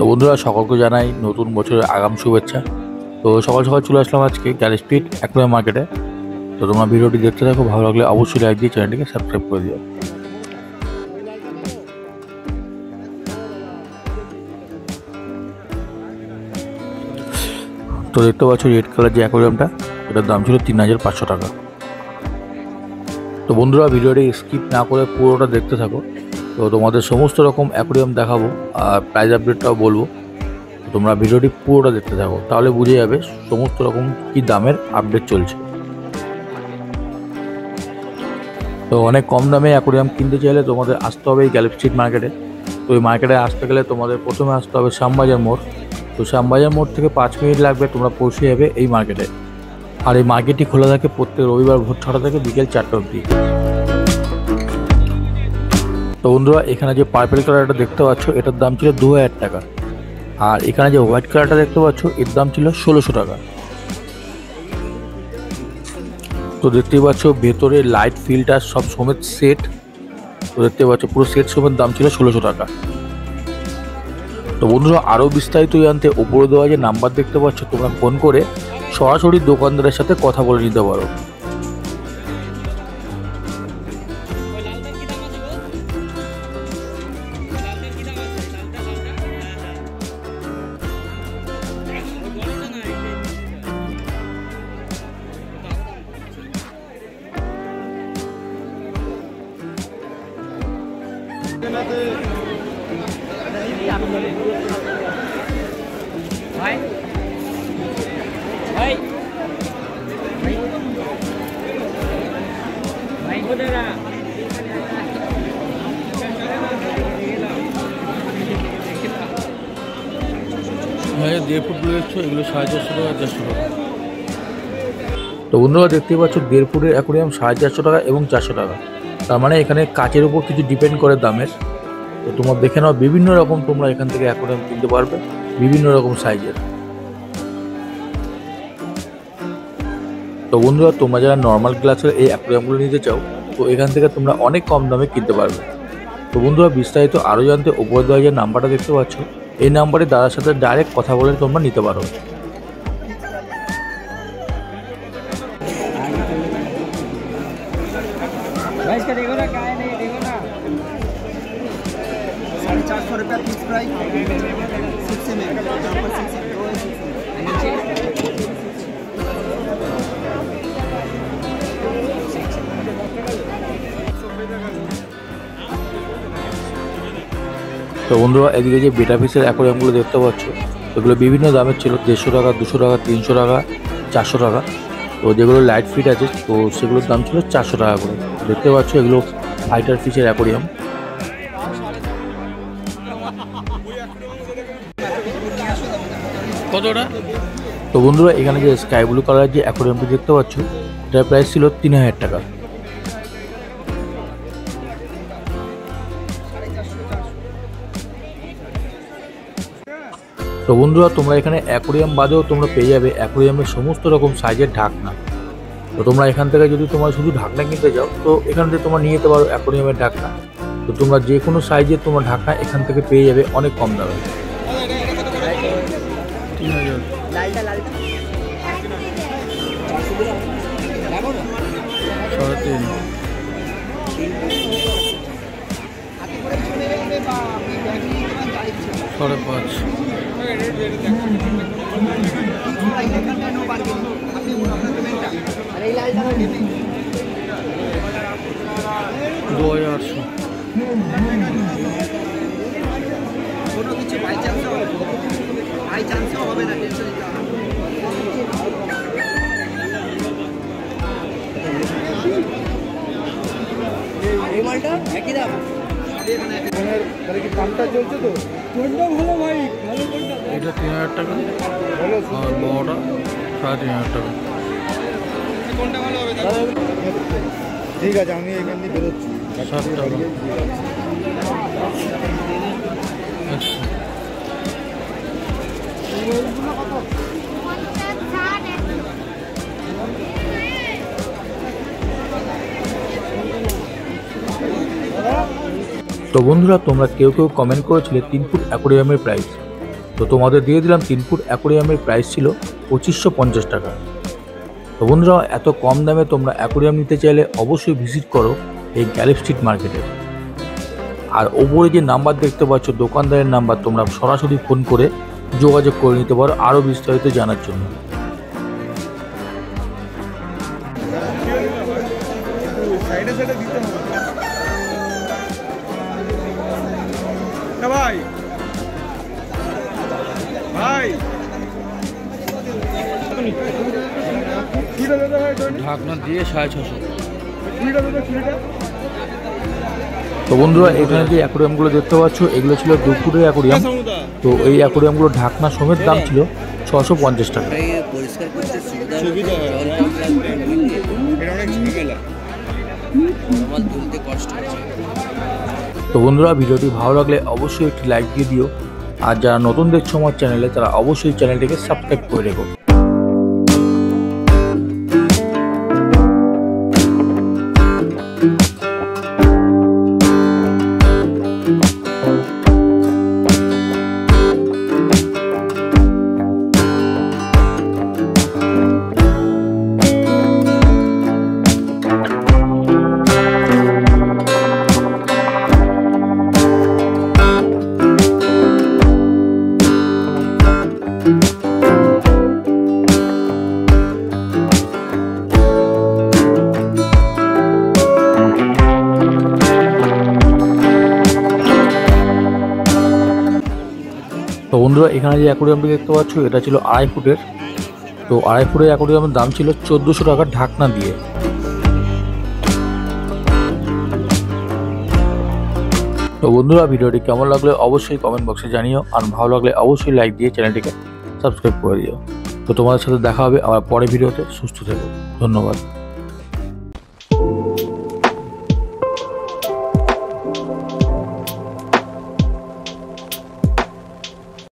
তো বন্ধুরা সকলকে জানাই নতুন বছরের আগাম শুভেচ্ছা। তো সকাল সকাল চলে আসলাম আজকে গ্যারেজ স্ট্রিট অ্যাকুয়ারিয়াম মার্কেটে। তো তোমরা ভিডিওটি দেখতে থাকো, ভালো লাগলে অবশ্যই লাইক দিয়ে চ্যানেলটিকে সাবস্ক্রাইব করে দিও। তো দেখতে পাচ্ছ রেড কালার যে অ্যাকুয়ারিয়ামটা, এটার দাম ছিল ৩,৫০০ টাকা। তো বন্ধুরা ভিডিওটি স্কিপ না করে পুরোটা দেখতে থাকো। তো তোমাদের সমস্ত রকম অ্যাকুয়ারিয়াম দেখাবো আর প্রাইস আপডেটটাও বলবো। তোমরা ভিডিওটি পুরোটা দেখতে থাকো, তাহলে বুঝে যাবে সমস্ত রকম কি দামের আপডেট চলছে। তো অনেক কম দামে অ্যাকুয়ারিয়াম কিনতে চাইলে তোমাদের আসতে হবে এই গ্যারেজ স্ট্রিট মার্কেটে। তো এই মার্কেটে আসতে গেলে তোমাদের প্রথমে আসতে হবে শ্যামবাজার মোড়। তো শ্যামবাজার মোড় থেকে 5 মিনিট লাগবে, তোমরা পৌঁছে যাবে এই মার্কেটে। আর এই মার্কেটটি খোলা থাকে প্রত্যেক রবিবার ভোর 6টা থেকে বিকেল 4টা অবধি। তো বন্ধুরা এখানে যে পার্পেল কালারটা দেখতে পাচ্ছ, এটার দাম ছিল 2000 টাকা। আর এখানে যে হোয়াইট কালারটা দেখতে পাচ্ছ, এর দাম ছিল 1600 টাকা। তো দেখতেই পাচ্ছ ভেতরে লাইট ফিল্টার সব সমেত সেট। তো দেখতে পাচ্ছ পুরো সেট সমেত দাম ছিল 1600 টাকা। তো বন্ধুরা আরও বিস্তারিত জানতে ওপরে দেওয়া যে নাম্বার দেখতে পাচ্ছ, তোমরা ফোন করে সরাসরি দোকানদারের সাথে কথা বলে নিতে পারো। দেড় ফুটগুলো দেখছো, এগুলো 450 টাকা 400 টাকা। তো বন্ধুরা দেখতেই পাচ্ছ 1.5 ফুটের অ্যাকুয়ারিয়াম 450 টাকা এবং 400 টাকা। তার মানে এখানে কাচের উপর কিছু ডিপেন্ড করে দামের। তো তোমরা দেখে নাও, বিভিন্ন রকম তোমরা এখান থেকে অ্যাকুয়ারিয়াম কিনতে পারবে, বিভিন্ন রকম সাইজের। তো বন্ধুরা তোমরা যারা নর্মাল গ্লাসের এই অ্যাকুয়ারিয়ামগুলো নিতে চাও, তো এখান থেকে তোমরা অনেক কম দামে কিনতে পারবে। তো বন্ধুরা বিস্তারিত আরও জানতে উপরে দেওয়া যে নাম্বারটা দেখতে পাচ্ছ, এই নাম্বারে দাদার সাথে ডাইরেক্ট কথা বলে তোমরা নিতে পারো। তো বন্ধুরা এদিকে যে বেটা পিসের অ্যাকুয়ারিয়ামগুলো দেখতে পাচ্ছ, এগুলো বিভিন্ন দামের ছিল, 150 টাকা, 200 টাকা, 300 টাকা, 400 টাকা। তো যেগুলো লাইট ফিট আছে, তো সেগুলোর দাম ছিল 400 টাকা করে। দেখতে পাচ্ছ এগুলো ফাইটার ফিশের অ্যাকুয়ারিয়াম। কতটা? তো বন্ধুরা এখানে যে স্কাই ব্লু কালারের যে অ্যাকুয়ারিয়ামটি দেখতে পাচ্ছ, এটার প্রাইস ছিল 3000 টাকা। তো বন্ধুরা তোমরা এখানে অ্যাকুয়ারিয়াম বাদেও তোমরা পেয়ে যাবে অ্যাকুয়ারিয়ামের সমস্ত রকম সাইজের ঢাকনা। তো তোমরা এখান থেকে যদি তোমরা শুধু ঢাকনা কিনতে যাও, তো এখান থেকে তোমরা নিয়ে যেতে পারো অ্যাকুয়ারিয়ামের ঢাকনা। তো তোমরা যে কোনো সাইজের তোমরা ঢাকনা এখান থেকে পেয়ে যাবে অনেক কম দামে। সাড়ে 5। দামটা চলছে তো, কোনটা ভালো ভাই? ভালো কোনটা? এটা 3000 টাকা, ভালো আর বড়টা 3500 টাকা। কোনটা ভালো হবে? ঠিক আছে, আমি এখান দিয়ে বেরোচ্ছি। 7 টাকা। তো বন্ধুরা তোমরা কেউ কেউ কমেন্ট করেছিলে 3 ফুট অ্যাকোয়ারিয়ামের প্রাইস। তো তোমাদের দিয়ে দিলাম 3 ফুট অ্যাকোরিয়ামের প্রাইস ছিল 2550 টাকা। তো বন্ধুরা, এত কম দামে তোমরা অ্যাকোরিয়াম নিতে চাইলে অবশ্যই ভিজিট করো এই গ্যালেপ স্ট্রিট মার্কেটে। আর ওপরে যে নাম্বার দেখতে পাচ্ছ দোকানদারের নাম্বার, তোমরা সরাসরি ফোন করে যোগাযোগ করে নিতে পারো আরও বিস্তারিত জানার জন্য। সাইডে সাইডে দিতে হবে না ভাই। ভাই চুড়িটা দাদা ভাই, ঢাকনা দিয়ে 650। চুড়িটা দাদা, চুড়িটা। তো বন্ধুরা, এখানে যে অ্যাকোরিয়ামগুলো দেখতে পাচ্ছ এগুলো ছিল 2 ফুটের অ্যাকোরিয়াম। তো এই অ্যাকোরিয়ামগুলো ঢাকনা সমেত দাম ছিল 650 টাকা। সুবিধা হয়, এটা অনেক ঝামেলা। তো বন্ধুরা, ভিডিওটি ভালো লাগলে অবশ্যই একটি লাইক দিয়ে দিও। আর যারা নতুন দেখছো আমার চ্যানেলে তারা অবশ্যই চ্যানেলটিকে সাবস্ক্রাইব করে রেখো। তো বন্ধুরা, এখানে যে অ্যাকোরিয়ামটি দেখতে পাচ্ছ এটা ছিল 2.5 ফুটের। তো 2.5 ফুটের অ্যাকোরিয়ামের দাম ছিল 1400 টাকা ঢাকনা দিয়ে। তো বন্ধুরা, ভিডিওটি কেমন লাগলে অবশ্যই কমেন্ট বক্সে জানিও। আর ভালো লাগলে অবশ্যই লাইক দিয়ে চ্যানেলটিকে সাবস্ক্রাইব করে দিও। তো তোমাদের সাথে দেখা হবে আবার পরের ভিডিওতে। সুস্থ থেকো, ধন্যবাদ।